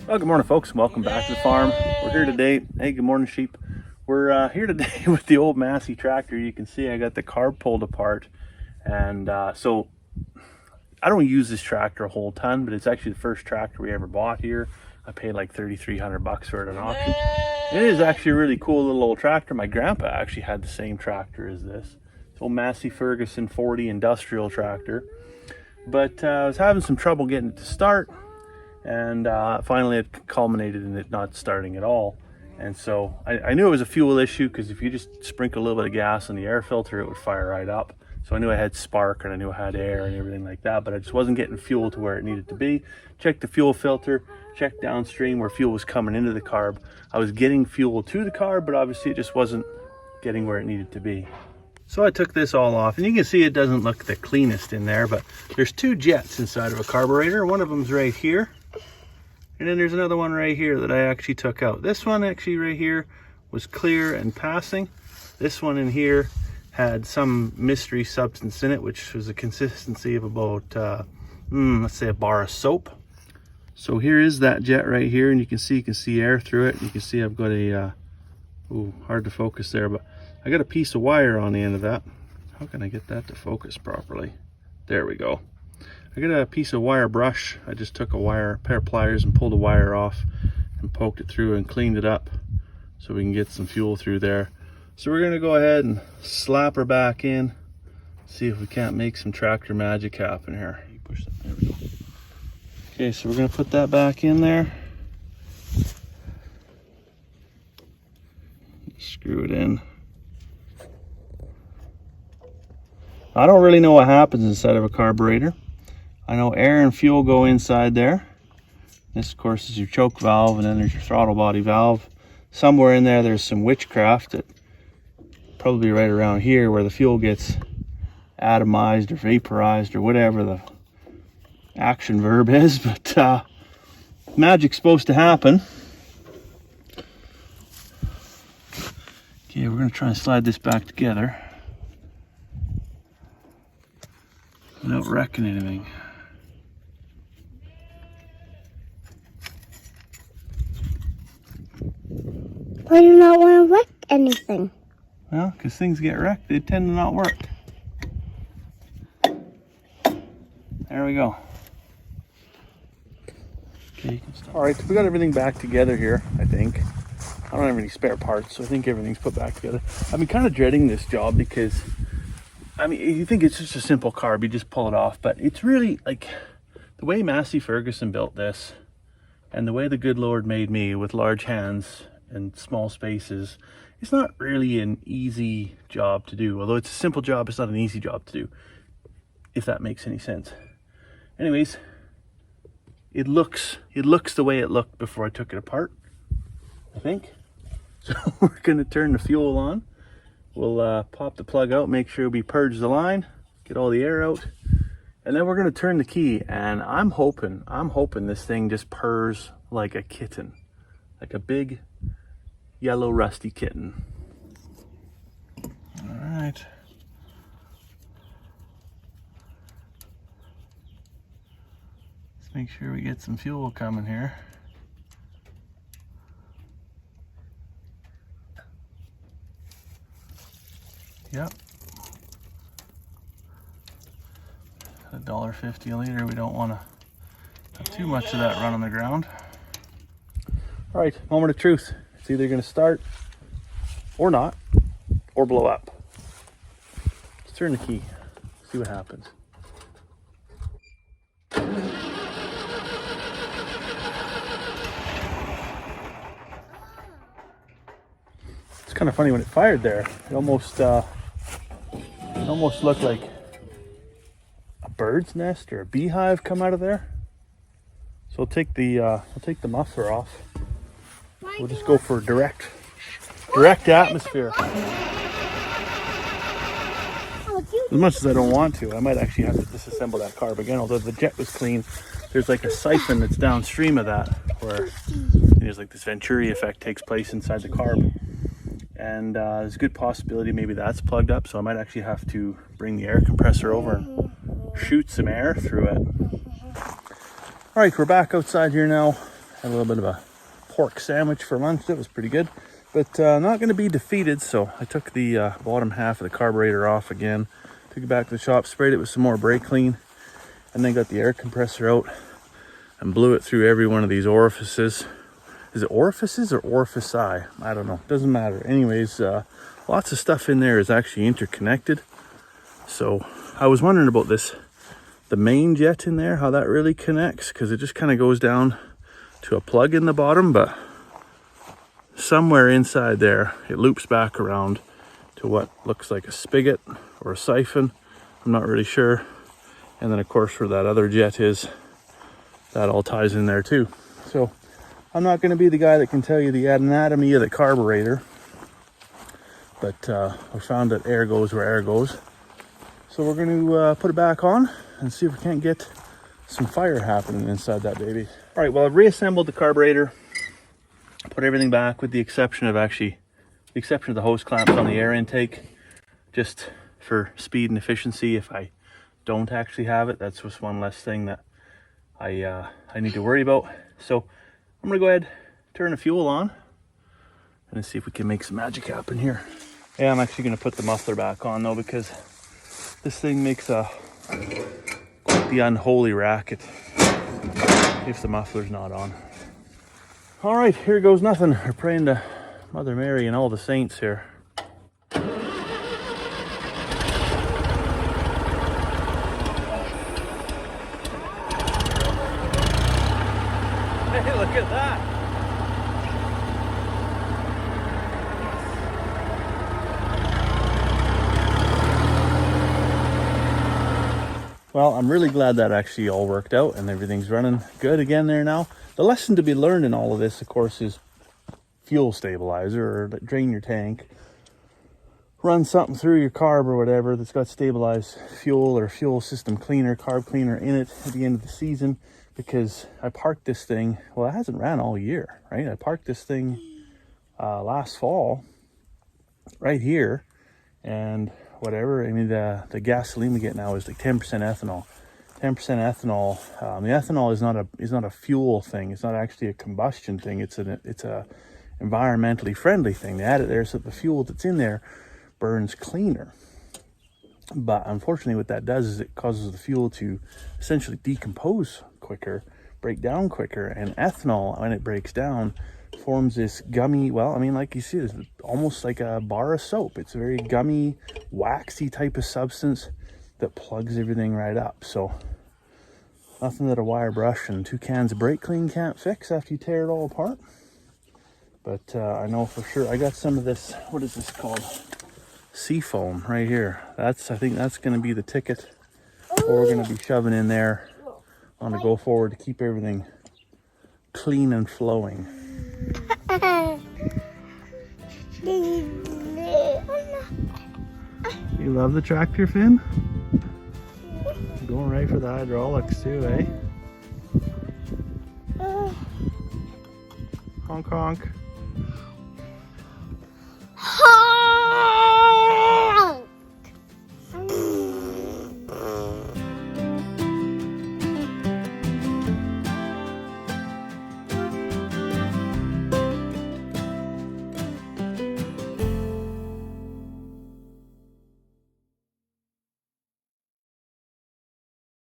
Well, good morning, folks. Welcome back to the farm. We're here today. Hey, good morning, sheep. We're here today with the old Massey tractor. You can see I got the carb pulled apart, and so I don't use this tractor a whole ton, but it's actually the first tractor we ever bought here. I paid like $3,300 for it at an auction. It is actually a really cool little old tractor. My grandpa actually had the same tractor as this. It's old Massey Ferguson 40 industrial tractor. But I was having some trouble getting it to start. And finally it culminated in it not starting at all. And so I knew it was a fuel issue, because if you just sprinkle a little bit of gas on the air filter, it would fire right up. So I knew I had spark and I knew I had air and everything like that, but I just wasn't getting fuel to where it needed to be. Checked the fuel filter, checked downstream where fuel was coming into the carb. I was getting fuel to the carb, but obviously it just wasn't getting where it needed to be. So I took this all off, and you can see it doesn't look the cleanest in there, but there's two jets inside of a carburetor. One of them's right here. And then there's another one right here that I actually took out. This one actually right here was clear and passing. This one in here had some mystery substance in it, which was a consistency of about, let's say a bar of soap. So here is that jet right here, and you can see air through it. You can see I've got a, hard to focus there, but I got a piece of wire on the end of that. How can I get that to focus properly? There we go. I got a piece of wire brush. I just took a pair of pliers and pulled the wire off and poked it through and cleaned it up so we can get some fuel through there. So we're gonna go ahead and slap her back in, see if we can't make some tractor magic happen here. You push that, there we go. Okay, so we're gonna put that back in there. Screw it in. I don't really know what happens inside of a carburetor. I know air and fuel go inside there. This, of course, is your choke valve, and then there's your throttle body valve. Somewhere in there, there's some witchcraft, that probably right around here, where the fuel gets atomized or vaporized or whatever the action verb is. But magic's supposed to happen. Okay, we're going to try and slide this back together without wrecking anything. Why do you not want to wreck anything? Well, because things get wrecked, they tend to not work. There we go. Okay, you can stop. All right, so we got everything back together here, I think. I don't have any spare parts, so I think everything's put back together. I've been kind of dreading this job because, I mean, you think it's just a simple carb, you just pull it off, but it's really like the way Massey Ferguson built this and the way the good Lord made me with large hands and small spaces, it's not really an easy job to do. Although it's a simple job, it's not an easy job to do, if that makes any sense. Anyways, it looks the way it looked before I took it apart, I think. So we're gonna turn the fuel on. We'll pop the plug out, make sure we purge the line, get all the air out, and then we're gonna turn the key. And I'm hoping this thing just purrs like a kitten, like a big yellow rusty kitten. All right. Let's make sure we get some fuel coming here. Yep. $1.50 a liter. We don't want to have too much of that run on the ground. All right, moment of truth. It's either going to start or not, or blow up. Let's turn the key, see what happens. It's kind of funny when it fired there. It almost looked like a bird's nest or a beehive come out of there. So I'll take the muffler off. We'll just go for direct atmosphere. As much as I don't want to, I might actually have to disassemble that carb again. Although the jet was clean, there's like a siphon that's downstream of that, where there's like this Venturi effect takes place inside the carb. And there's a good possibility maybe that's plugged up, so I might actually have to bring the air compressor over and shoot some air through it. All right, we're back outside here now. Had a little bit of a pork sandwich for lunch. That was pretty good. But not going to be defeated, so I took the bottom half of the carburetor off again. Took it back to the shop, sprayed it with some more brake clean, and then got the air compressor out and blew it through every one of these orifices. Is it orifices or orifici? I don't know. Doesn't matter. Anyways, lots of stuff in there is actually interconnected. So I was wondering about this, the main jet in there, how that really connects, because it just kind of goes down to a plug in the bottom, but somewhere inside there it loops back around to what looks like a spigot or a siphon. I'm not really sure. And then of course where that other jet is, that all ties in there too. So I'm not going to be the guy that can tell you the anatomy of the carburetor, but I found that air goes where air goes. So we're going to put it back on and see if we can't get some fire happening inside that baby. All right, well, I've reassembled the carburetor, put everything back with the exception of the hose clamps on the air intake, just for speed and efficiency. If I don't actually have it, that's just one less thing that I need to worry about. So I'm gonna go ahead, turn the fuel on, and see if we can make some magic happen here. Yeah, I'm actually gonna put the muffler back on though, because this thing makes quite the unholy racket if the muffler's not on. All right, here goes nothing. We're praying to Mother Mary and all the saints here. Hey, look at that. Well, I'm really glad that actually all worked out and everything's running good again there now. The lesson to be learned in all of this, of course, is fuel stabilizer, or drain your tank. Run something through your carb or whatever that's got stabilized fuel or fuel system cleaner, carb cleaner in it at the end of the season, because I parked this thing, well, it hasn't ran all year, right? I parked this thing last fall right here, and whatever, I mean, the gasoline we get now is like 10% ethanol. 10% ethanol. The ethanol is not a fuel thing. It's not actually a combustion thing. It's a environmentally friendly thing. They add it there so that the fuel that's in there burns cleaner. But unfortunately, what that does is it causes the fuel to essentially decompose quicker, break down quicker, and ethanol, when it breaks down, forms this gummy, well, I mean, like you see, it's almost like a bar of soap. It's a very gummy, waxy type of substance that plugs everything right up. So nothing that a wire brush and 2 cans of brake clean can't fix after you tear it all apart. But I know for sure I got some of this, what is this called? Sea foam right here. I think that's going to be the ticket, what we're going to be shoving in there on the go forward to keep everything clean and flowing. You love the tractor, Finn? Going right for the hydraulics too, eh? Honk honk.